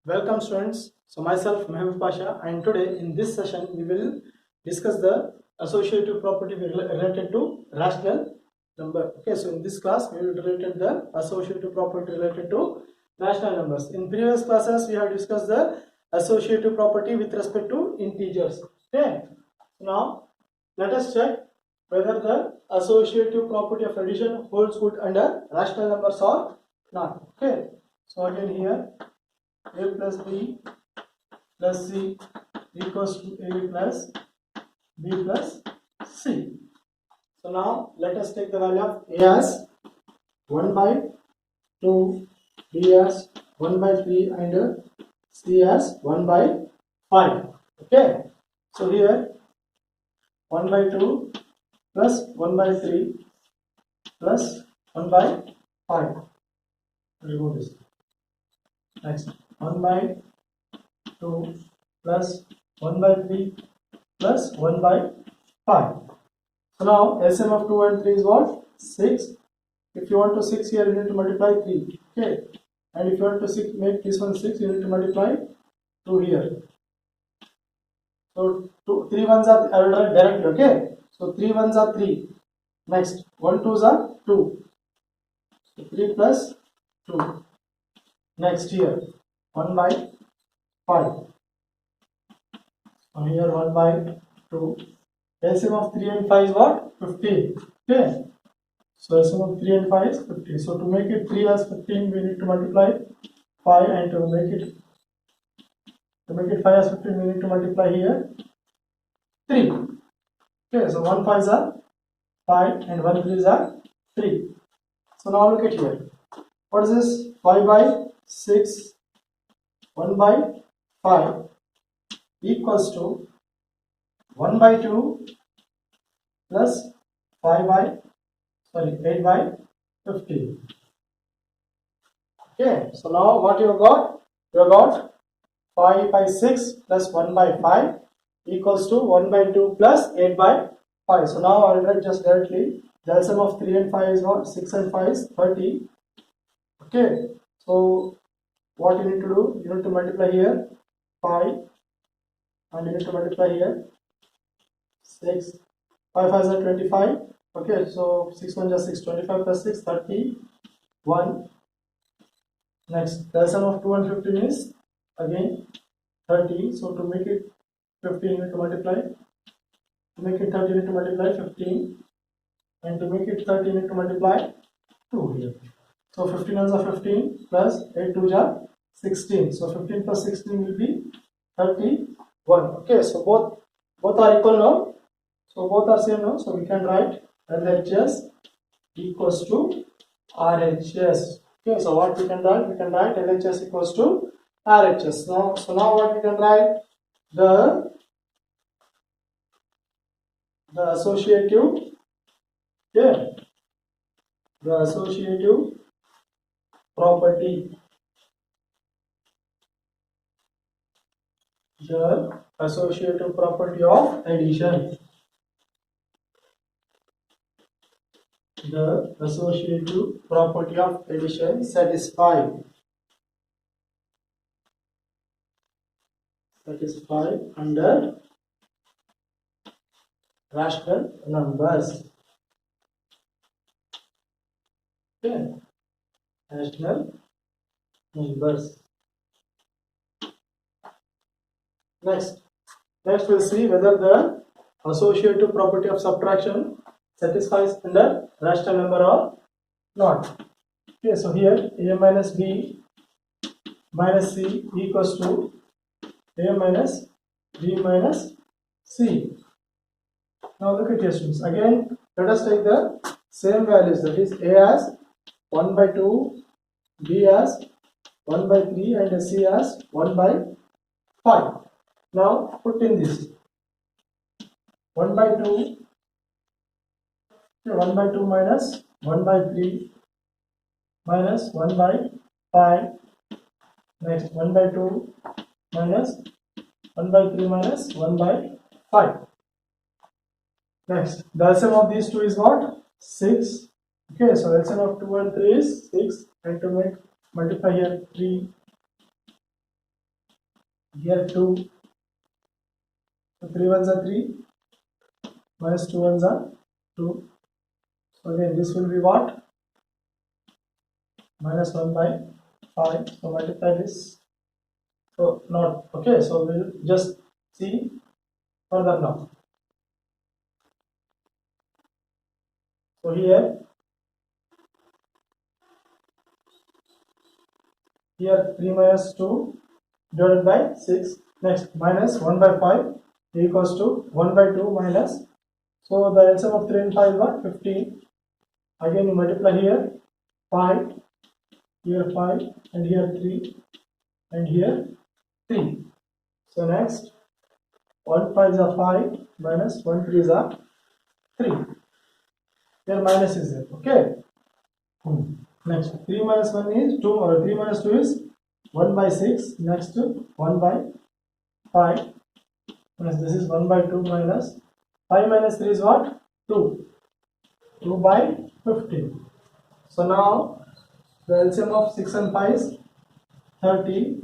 Welcome students. So myself Mehboob Pasha, and today in this session we will discuss the associative property related to rational number. Okay, so in this class we will relate the associative property related to rational numbers. In previous classes we have discussed the associative property with respect to integers. Okay, so now let us check whether the associative property of addition holds good under rational numbers or not. Okay, so again here a plus b plus c equals to a plus b plus c. So now let us take the value of a as 1 by 2, b as 1 by 3 and c as 1 by 5. Okay. So here 1 by 2 plus 1 by 3 plus 1 by 5. Remove this. Next 1 by 2 plus 1 by 3 plus 1 by 5. So now LCM of 2 and 3 is what? 6. If you want to 6 here, you need to multiply 3. Okay. And if you want to make this one 6, you need to multiply 2 here. So 3 ones are, I will write directly. Okay. So 3 ones are 3. Next 1 twos are 2. So 3 plus 2. Next here 1 by 5. So here 1 by 2. LCM of 3 and 5 is what? 15. Okay. So LCM of 3 and 5 is 15. So to make it 3 as 15, we need to multiply 5, and to make it 5 as 15, we need to multiply here 3. Okay. So 1 5s are 5 and 1 3s are 3. So now look at here. What is this? 5 by 6, 1 by 5 equals to 1 by 2 plus 8 by 15. Okay, so now what you have got? You have got 5 by 6 plus 1 by 5 equals to 1 by 2 plus 8 by 5. So now I will write just directly. The LCM of 3 and 5 is what? 6 and 5 is 30. Okay, so what you need to do? You need to multiply here 5 and you need to multiply here 6. 5 5 is 25. Okay, so 6 1 is 6, 25 plus 6, 31. Next, the sum of 2 and 15 is again 30. So to make it 15, you need to multiply. To make it 30, you need to multiply 15. And to make it 30, you need to multiply 2 here. So 15 ones are 15 plus 8 2s are 16. So 15 plus 16 will be 31. Okay, so both are equal now. So both are same now. So we can write LHS equals to RHS. Okay, so what we can write? We can write LHS equals to RHS. Now what we can write? The associative, yeah, the associative property. The associative property of addition. The associative property of addition satisfied under rational numbers. Okay, rational numbers. Next we'll see whether the associative property of subtraction satisfies under rational number or not. Okay, so here a minus b minus c equals to a minus b minus c. Now look at your students. Again, let us take the same values, that is a as 1 by 2, b as 1 by 3 and c as 1 by 5. Now put in this 1 by 2, 1 by 2 minus 1 by 3 minus 1 by 5. Next 1 by 2 minus 1 by 3 minus 1 by 5. Next, the LCM of these two is what? 6. Okay, so LCM of 2 and 3 is 6, and to make multiply here 3 here 2, so 3 ones are 3, minus 2 ones are 2. So again this will be what? Minus 1 by 5. So multiply this. So not okay. So we'll just see further now. So here 3 minus 2 divided by 6. Next minus 1 by 5 equals to 1 by 2 minus. So the LCM of 3 and 5 is what? 15. Again you multiply here 5, here 5, and here 3, and here 3. So next 1 5 is a 5 minus 1 3 is a 3. Here minus is there. Okay. Next 3 minus 1 is 2, or 3 minus 2 is 1 by 6. Next 1 by 5. Next this is 1 by 2 minus 5 minus 3 is what? 2. 2 by 15. So now the LCM of 6 and 5 is 30.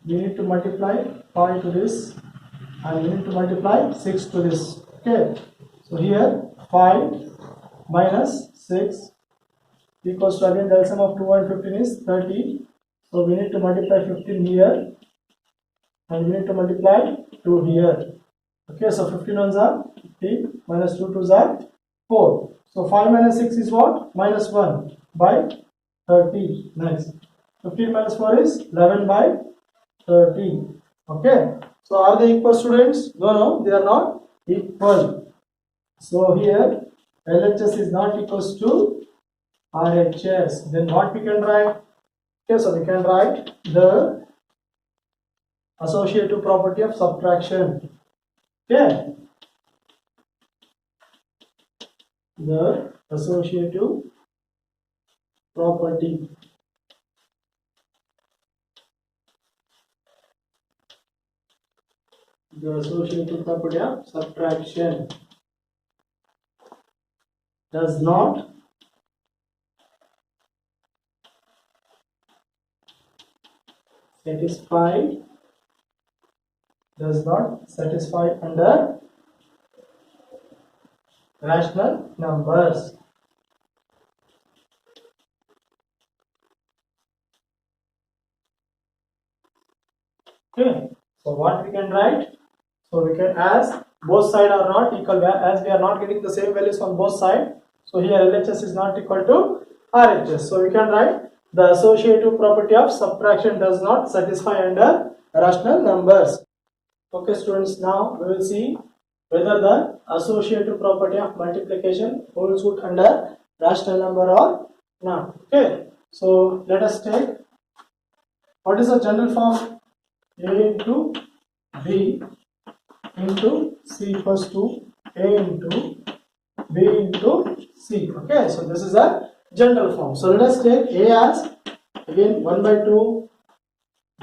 We need to multiply 5 to this, and we need to multiply 6 to this. Okay. So here 5 minus 6 equals to, again the LCM of 2 and 15 is 30. So we need to multiply 15 here, and we need to multiply 2 here. Okay, so 15 ones are 15 minus 2 twos are 4. So 5 minus 6 is what? Minus 1 by 30. Next 15 minus 4 is 11 by 30. Okay, so are they equal, students? No, they are not equal. So here LHS is not equals to RHS. Then what we can write? Okay, so we can write the associative property of subtraction. Okay, the associative property. The associative property of subtraction does not satisfy under rational numbers. Okay, so what we can write? So we can, as both sides are not equal, as we are not getting the same values on both sides, so here LHS is not equal to RHS. So we can write the associative property of subtraction does not satisfy under rational numbers. Okay, students, now we will see whether the associative property of multiplication holds good under rational number or not. Okay, so let us take, what is the general form? A into B into C equals to A into B into C. Okay, so this is a general form. So let us take A as, again, 1 by 2,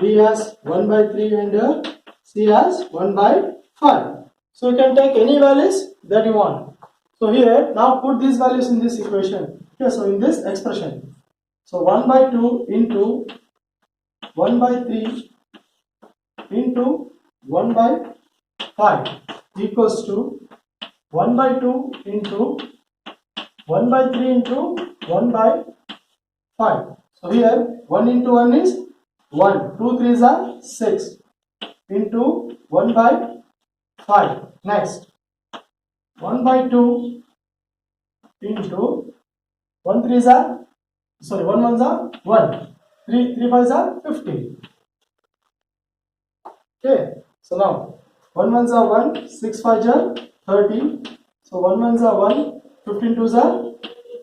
B as 1 by 3, and C as 1 by 5. So you can take any values that you want. So here, now put these values in this equation. Okay, so in this expression. So 1 by 2 into 1 by 3 into 1 by 5 equals to 1 by 2 into 1 by 3 into 1 by 5. So here 1 into 1 is 1, 2 3s are 6 into 1 by 5. Next 1 by 2 into 1 3s are, sorry, 1 1s are 1, 3 5s are 15. Okay, so now 1 1s are 1, 6 5s are 30. So 1 1s are 1, 15 2s are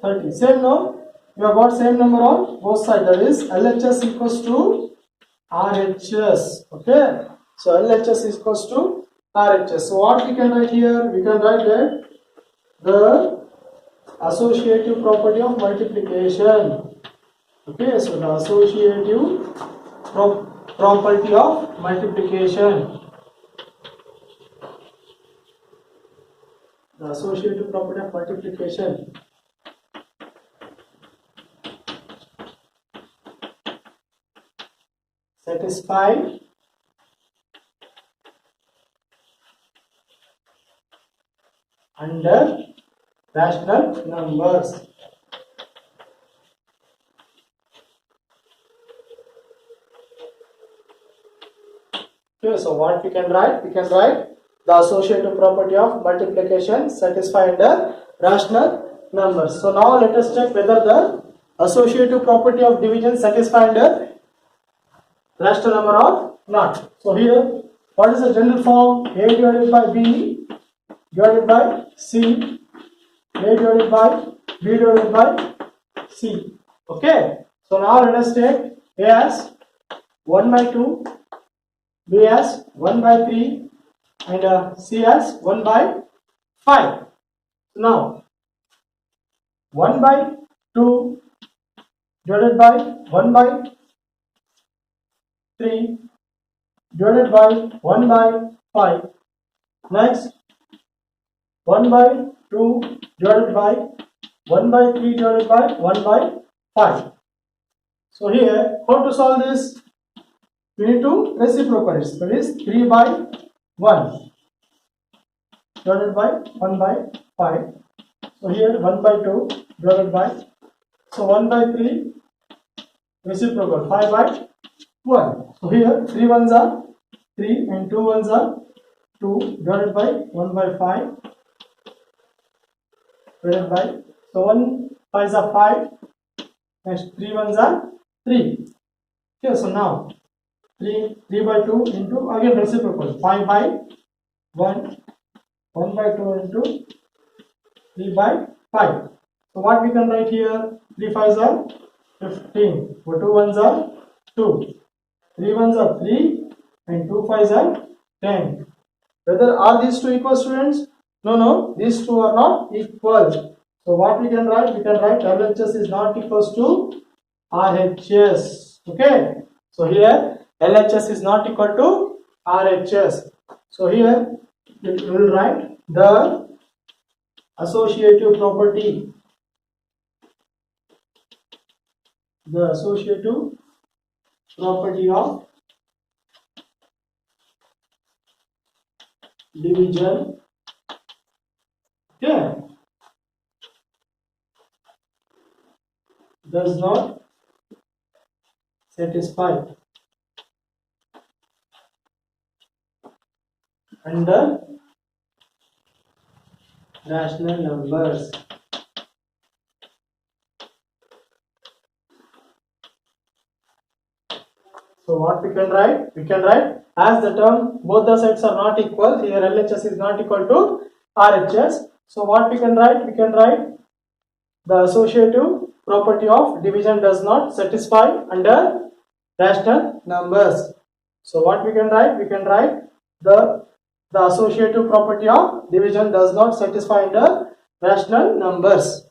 30. Same, no? You have got same number on both sides. That is LHS equals to RHS. Okay, so LHS is equals to RHS. So what we can write here? We can write that the associative property of multiplication. Okay, so the associative property of multiplication. The associative property of multiplication satisfy under rational numbers. Okay, so what we can write? We can write the associative property of multiplication satisfy under rational numbers. So now let us check whether the associative property of division satisfy under rational number or not. So here, what is the general form? A divided by B divided by C, A divided by B divided by C. Okay. So now let us take A as 1 by 2, B as 1 by 3 and C as 1 by 5. Now 1 by 2 divided by 1 by 3 divided by 1 by 5. Next 1 by 2 divided by 1 by 3 divided by 1 by 5. So here, how to solve this? We need to reciprocate it. That is 3 by 1 divided by 1 by 5. So here 1 by 2 divided by, so 1 by 3 reciprocal 5 by 1. So here 3 ones are 3 and 2 ones are 2 divided by 1 by 5 divided by, so 1 5s are 5, next 3 ones are 3. Okay, so now 3 by 2 into again reciprocal 5 by 1, 1 by 2 into 3 by 5. So what we can write here? 3 5s are 15, 2 ones are 2, 3 ones are 3 and 2 5s are 10. Whether are these two equal, students? No, these two are not equal. So what we can write? We can write LHS is not equals to RHS. Okay. So here LHS is not equal to RHS. So here we will write the associative property. The associative property of division, okay, does not satisfy under rational numbers. So what we can write? We can write as the term both the sides are not equal. Here LHS is not equal to RHS. So what we can write? We can write the associative property of division does not satisfy under rational numbers. So what we can write? We can write the associative property of division does not satisfy under rational numbers.